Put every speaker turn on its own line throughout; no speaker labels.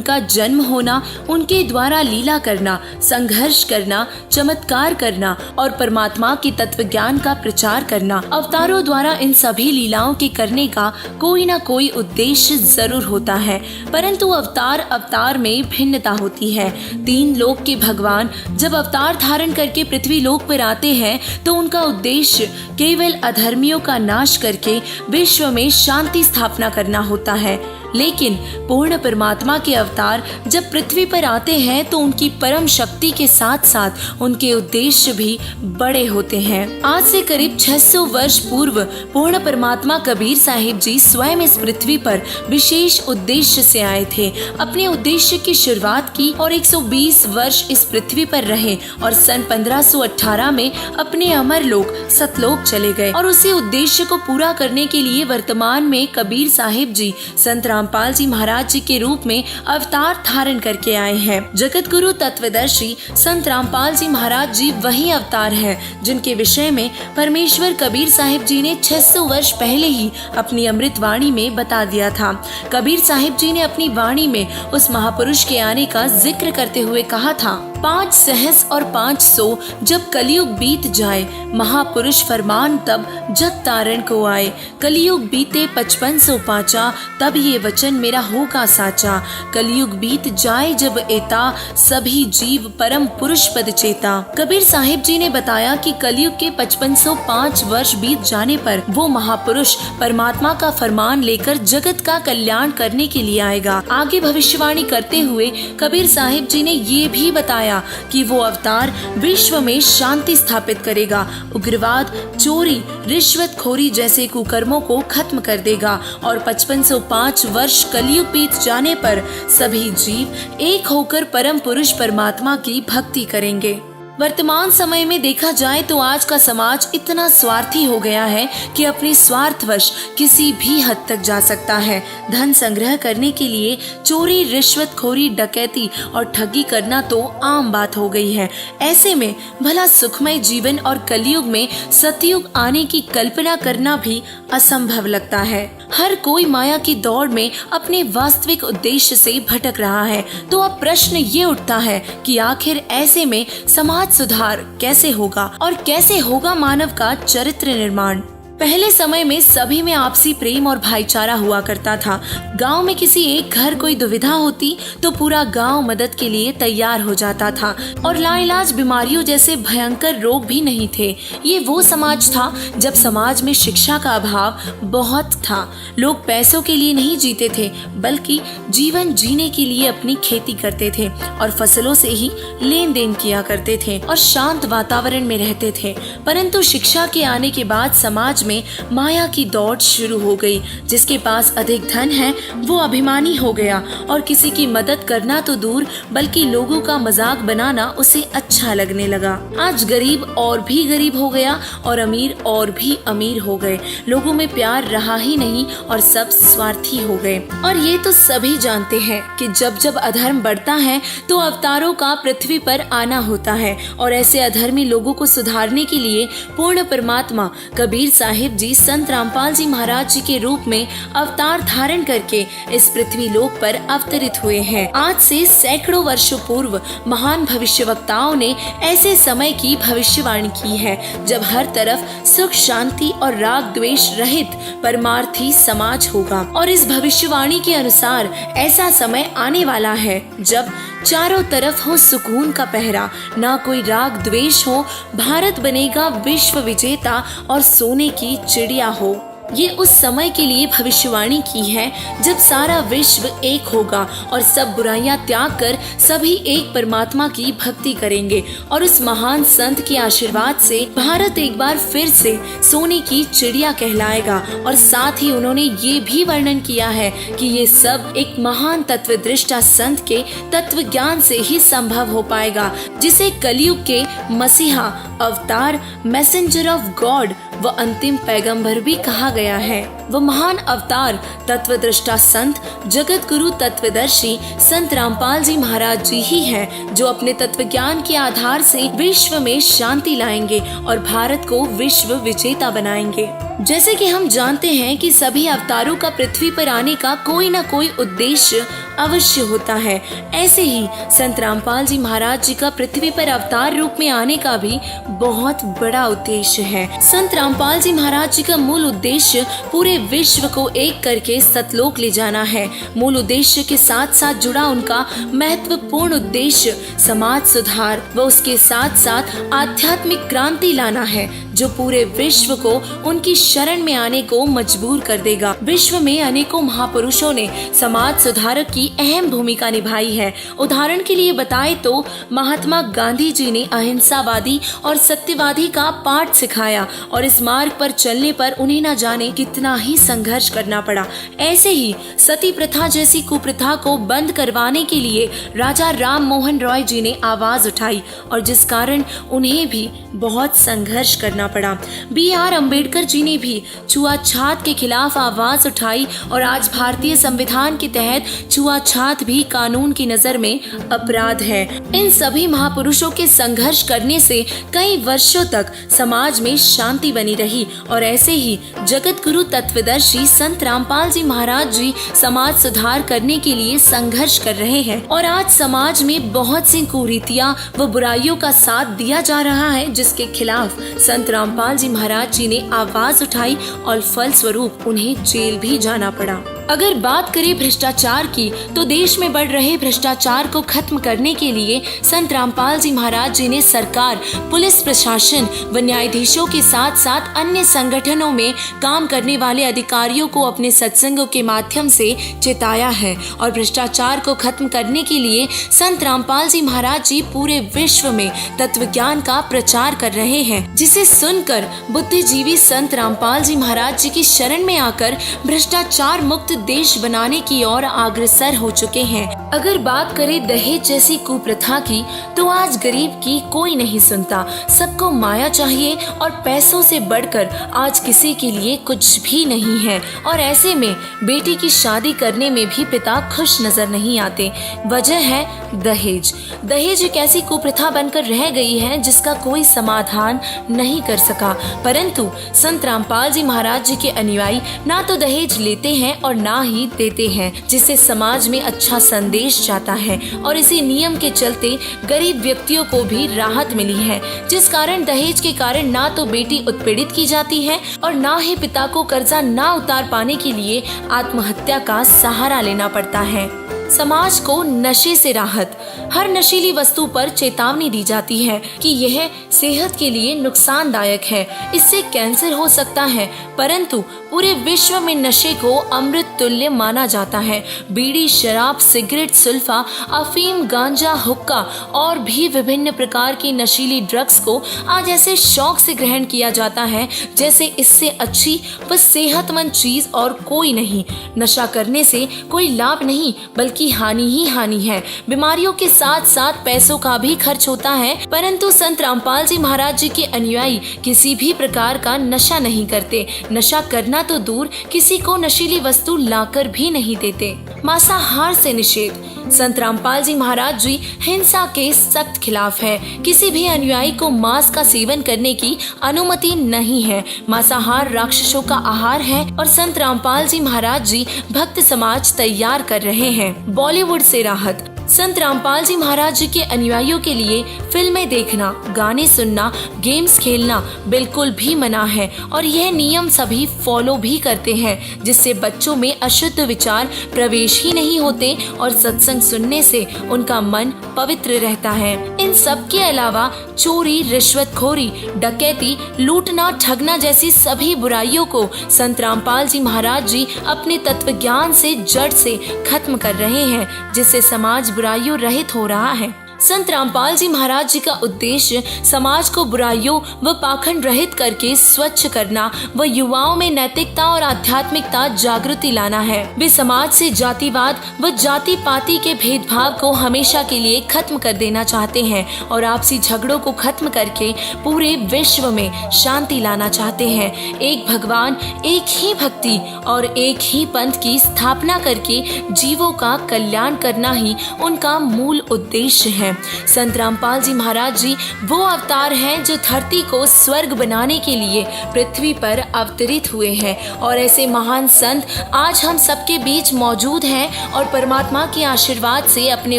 उनका जन्म होना, उनके द्वारा लीला करना, संघर्ष करना, चमत्कार करना और परमात्मा के तत्व ज्ञान का प्रचार करना। अवतारों द्वारा इन सभी लीलाओं के करने का कोई ना कोई उद्देश्य जरूर होता है, परंतु अवतार में भिन्नता होती है। 3 लोक के भगवान जब अवतार धारण करके पृथ्वी लोक पर आते हैं तो उनका उद्देश्य केवल अधर्मियों का नाश करके विश्व में शांति स्थापना करना होता है। लेकिन पूर्ण परमात्मा के अवतार जब पृथ्वी पर आते हैं तो उनकी परम शक्ति के साथ साथ उनके उद्देश्य भी बड़े होते हैं। आज से करीब 600 वर्ष पूर्व पूर्ण परमात्मा कबीर साहिब जी स्वयं इस पृथ्वी पर विशेष उद्देश्य से आए थे। अपने उद्देश्य की शुरुआत की और 120 वर्ष इस पृथ्वी पर रहे और सन 1518 में अपने अमर लोक सतलोक चले गए और उसी उद्देश्य को पूरा करने के लिए वर्तमान में कबीर साहिब जी संत रामपाल जी महाराज जी के रूप में अवतार धारण करके आए हैं। जगत गुरु तत्वदर्शी संत रामपाल जी महाराज जी वही अवतार हैं जिनके विषय में परमेश्वर कबीर साहिब जी ने 600 वर्ष पहले ही अपनी अमृत वाणी में बता दिया था। कबीर साहिब जी ने अपनी वाणी में उस महापुरुष के आने का जिक्र करते हुए कहा था, 5 सहस और 500 जब कलयुग बीत जाए, महापुरुष फरमान तब जग तारण को आए। कलयुग बीते 5500 पाचा, तब ये वचन मेरा होगा साचा। कलयुग बीत जाए जब एता, सभी जीव परम पुरुष पद चेता। कबीर साहिब जी ने बताया कि कलयुग के 5505 वर्ष बीत जाने पर वो महापुरुष परमात्मा का फरमान लेकर जगत का कल्याण करने के लिए आएगा। आगे भविष्यवाणी करते हुए कबीर साहिब जी ने ये भी बताया कि वो अवतार विश्व में शांति स्थापित करेगा, उग्रवाद, चोरी, रिश्वतखोरी जैसे कुकर्मों को खत्म कर देगा और 5505 वर्ष कलयुग बीत जाने पर सभी जीव एक होकर परम पुरुष परमात्मा की भक्ति करेंगे। वर्तमान समय में देखा जाए तो आज का समाज इतना स्वार्थी हो गया है कि अपने स्वार्थवश किसी भी हद तक जा सकता है। धन संग्रह करने के लिए चोरी, रिश्वतखोरी, डकैती और ठगी करना तो आम बात हो गई है। ऐसे में भला सुखमय जीवन और कलयुग में सतयुग आने की कल्पना करना भी असंभव लगता है। हर कोई माया की दौड़ में अपने वास्तविक उद्देश्य से भटक रहा है। तो अब प्रश्न ये उठता है कि आखिर ऐसे में समाज सुधार कैसे होगा और कैसे होगा मानव का चरित्र निर्माण। पहले समय में सभी में आपसी प्रेम और भाईचारा हुआ करता था। गांव में किसी एक घर कोई दुविधा होती तो पूरा गांव मदद के लिए तैयार हो जाता था और लाइलाज बीमारियों जैसे भयंकर रोग भी नहीं थे। ये वो समाज था जब समाज में शिक्षा का अभाव बहुत था। लोग पैसों के लिए नहीं जीते थे बल्कि जीवन जीने के लिए अपनी खेती करते थे और फसलों से ही लेन देन किया करते थे और शांत वातावरण में रहते थे। परंतु शिक्षा के आने के बाद समाज में माया की दौड़ शुरू हो गई। जिसके पास अधिक धन है वो अभिमानी हो गया और किसी की मदद करना तो दूर बल्कि लोगों का मजाक बनाना उसे अच्छा लगने लगा। आज गरीब और भी गरीब हो गया और अमीर और भी अमीर हो गए। लोगों में प्यार रहा ही नहीं और सब स्वार्थी हो गए। और ये तो सभी जानते हैं कि जब जब अधर्म बढ़ता है तो अवतारों का पृथ्वी पर आना होता है और ऐसे अधर्मी लोगों को सुधारने के लिए पूर्ण परमात्मा कबीर साहिब जी संत रामपाल जी महाराज जी के रूप में अवतार धारण करके इस पृथ्वी लोक पर अवतरित हुए हैं। आज से सैकड़ों वर्षों पूर्व महान भविष्यवक्ताओं ने ऐसे समय की भविष्यवाणी की है जब हर तरफ सुख, शांति और राग द्वेष रहित परमार्थी समाज होगा। और इस भविष्यवाणी के अनुसार ऐसा समय आने वाला है जब चारों तरफ हो सुकून का पहरा, ना कोई राग द्वेष हो। भारत बनेगा विश्व विजेता और सोने की चिड़िया हो। ये उस समय के लिए भविष्यवाणी की है जब सारा विश्व एक होगा और सब बुराइयां त्याग कर सभी एक परमात्मा की भक्ति करेंगे और उस महान संत के आशीर्वाद से भारत एक बार फिर से सोने की चिड़िया कहलाएगा। और साथ ही उन्होंने ये भी वर्णन किया है कि ये सब एक महान तत्वदृष्टा संत के तत्व ज्ञान से ही संभव हो पाएगा, जिसे कलयुग के मसीहा, अवतार, मैसेंजर ऑफ गॉड व अंतिम पैगंबर भी कहा गया है। वो महान अवतार तत्वदृष्टा संत जगत गुरु तत्वदर्शी संत रामपाल जी महाराज जी ही हैं, जो अपने तत्व ज्ञान के आधार से विश्व में शांति लाएंगे और भारत को विश्व विजेता बनाएंगे। जैसे कि हम जानते हैं कि सभी अवतारों का पृथ्वी पर आने का कोई न कोई उद्देश्य अवश्य होता है। ऐसे ही संत रामपाल जी महाराज जी का पृथ्वी पर अवतार रूप में आने का भी बहुत बड़ा उद्देश्य है। संत रामपाल जी महाराज जी का मूल उद्देश्य पूरे विश्व को एक करके सतलोक ले जाना है। मूल उद्देश्य के साथ साथ जुड़ा उनका महत्वपूर्ण उद्देश्य समाज सुधार व उसके साथ साथ आध्यात्मिक क्रांति लाना है, जो पूरे विश्व को उनकी शरण में आने को मजबूर कर देगा। विश्व में अनेकों महापुरुषों ने समाज सुधारक की अहम भूमिका निभाई है। उदाहरण के लिए बताए तो महात्मा गांधी जी ने अहिंसावादी और सत्यवादी का पाठ सिखाया और इस मार्ग पर चलने पर उन्हें न जाने कितना ही संघर्ष करना पड़ा। ऐसे ही सती प्रथा जैसी कुप्रथा को बंद करवाने के लिए राजा राम मोहन रॉय जी ने आवाज उठाई और जिस कारण उन्हें भी बहुत संघर्ष करना पड़ा। B.R. अम्बेडकर जी ने भी छुआछात के खिलाफ आवाज उठाई और आज भारतीय संविधान के तहत छुआछात भी कानून की नजर में अपराध है। इन सभी महापुरुषों के संघर्ष करने से कई वर्षों तक समाज में शांति बनी रही और ऐसे ही जगत गुरु तत्वदर्शी संत रामपाल जी महाराज जी समाज सुधार करने के लिए संघर्ष कर रहे हैं और आज समाज में बहुत सी कुरीतियां व बुराइयों का साथ दिया जा रहा है, जिसके खिलाफ संत रामपाल जी महाराज जी ने आवाज उठाई और फलस्वरूप उन्हें जेल भी जाना पड़ा। अगर बात करें भ्रष्टाचार की तो देश में बढ़ रहे भ्रष्टाचार को खत्म करने के लिए संत रामपाल जी महाराज जी ने सरकार, पुलिस प्रशासन व न्यायाधीशों के साथ साथ अन्य संगठनों में काम करने वाले अधिकारियों को अपने सत्संगों के माध्यम से चेताया है और भ्रष्टाचार को खत्म करने के लिए संत रामपाल जी महाराज जी पूरे विश्व में तत्व ज्ञान का प्रचार कर रहे हैं, जिसे सुनकर बुद्धिजीवी संत रामपाल जी महाराज जी की शरण में आकर भ्रष्टाचार मुक्त देश बनाने की ओर अग्रसर हो चुके हैं। अगर बात करें दहेज जैसी कुप्रथा की तो आज गरीब की कोई नहीं सुनता। सबको माया चाहिए और पैसों से बढ़कर आज किसी के लिए कुछ भी नहीं है और ऐसे में बेटी की शादी करने में भी पिता खुश नजर नहीं आते। वजह है दहेज। दहेज एक ऐसी कुप्रथा बनकर रह गई है जिसका कोई समाधान नहीं कर सका, परंतु संत रामपाल जी महाराज जी के अनुयायी ना तो दहेज लेते हैं और ना ही देते हैं, जिससे समाज में अच्छा संदेश जाता है और इसी नियम के चलते गरीब व्यक्तियों को भी राहत मिली है, जिस कारण दहेज के कारण ना तो बेटी उत्पीड़ित की जाती है और ना ही पिता को कर्जा ना उतार पाने के लिए आत्महत्या का सहारा लेना पड़ता है। समाज को नशे से राहत। हर नशीली वस्तु पर चेतावनी दी जाती है कि यह सेहत के लिए नुकसानदायक है, इससे कैंसर हो सकता है, परंतु पूरे विश्व में नशे को अमृत तुल्य माना जाता है। बीड़ी, शराब, सिगरेट, सुल्फा, अफीम, गांजा, हुक्का और भी विभिन्न प्रकार की नशीली ड्रग्स को आज ऐसे शौक से ग्रहण किया जाता है जैसे इससे अच्छी व सेहतमंद चीज और कोई नहीं। नशा करने से कोई लाभ नहीं बल्कि हानि ही हानि है। बीमारियों के साथ साथ पैसों का भी खर्च होता है, परंतु संत रामपाल जी महाराज जी के अनुयायी किसी भी प्रकार का नशा नहीं करते। नशा करना तो दूर, किसी को नशीली वस्तु लाकर भी नहीं देते। मांसाहार से निषेध। संत रामपाल जी महाराज जी हिंसा के सख्त खिलाफ है। किसी भी अनुयायी को मांस का सेवन करने की अनुमति नहीं है। मांसाहार राक्षसों का आहार है और संत रामपाल जी महाराज जी भक्त समाज तैयार कर रहे हैं। बॉलीवुड से राहत। संत रामपाल जी महाराज जी के अनुयायियों के लिए फिल्में देखना, गाने सुनना, गेम्स खेलना बिल्कुल भी मना है और यह नियम सभी फॉलो भी करते हैं, जिससे बच्चों में अशुद्ध विचार प्रवेश ही नहीं होते और सत्संग सुनने से उनका मन पवित्र रहता है। इन सब के अलावा चोरी, रिश्वतखोरी, डकैती, लूटना, ठगना जैसी सभी बुराइयों को संत रामपाल जी महाराज जी अपने तत्व ज्ञान से जड़ से खत्म कर रहे हैं, जिससे समाज बुराइयों रहित हो रहा है। संत रामपाल जी महाराज जी का उद्देश्य समाज को बुराइयों व पाखंड रहित करके स्वच्छ करना व युवाओं में नैतिकता और आध्यात्मिकता जागृति लाना है। वे समाज से जातिवाद व जाति पाति के भेदभाव को हमेशा के लिए खत्म कर देना चाहते हैं और आपसी झगड़ों को खत्म करके पूरे विश्व में शांति लाना चाहते हैं। एक भगवान, एक ही भक्ति और एक ही पंथ की स्थापना करके जीवों का कल्याण करना ही उनका मूल उद्देश्य है। हैं। संत रामपाल जी महाराज जी वो अवतार हैं जो धरती को स्वर्ग बनाने के लिए पृथ्वी पर अवतरित हुए हैं और ऐसे महान संत आज हम सबके बीच मौजूद हैं और परमात्मा के आशीर्वाद से अपने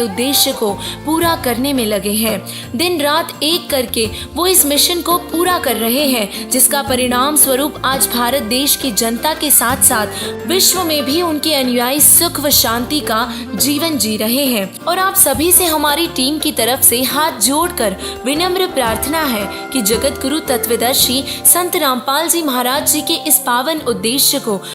उद्देश्य को पूरा करने में लगे हैं। दिन रात एक करके वो इस मिशन को पूरा कर रहे हैं, जिसका परिणाम स्वरूप आज भारत देश की जनता के साथ साथ विश्व में भी उनके अनुयायी सुख व शांति का जीवन जी रहे हैं। और आप सभी से हमारी टीम की तरफ से हाथ जोड़कर विनम्र प्रार्थना है कि जगत गुरु तत्वदर्शी संत रामपाल जी महाराज जी के इस पावन उद्देश्य को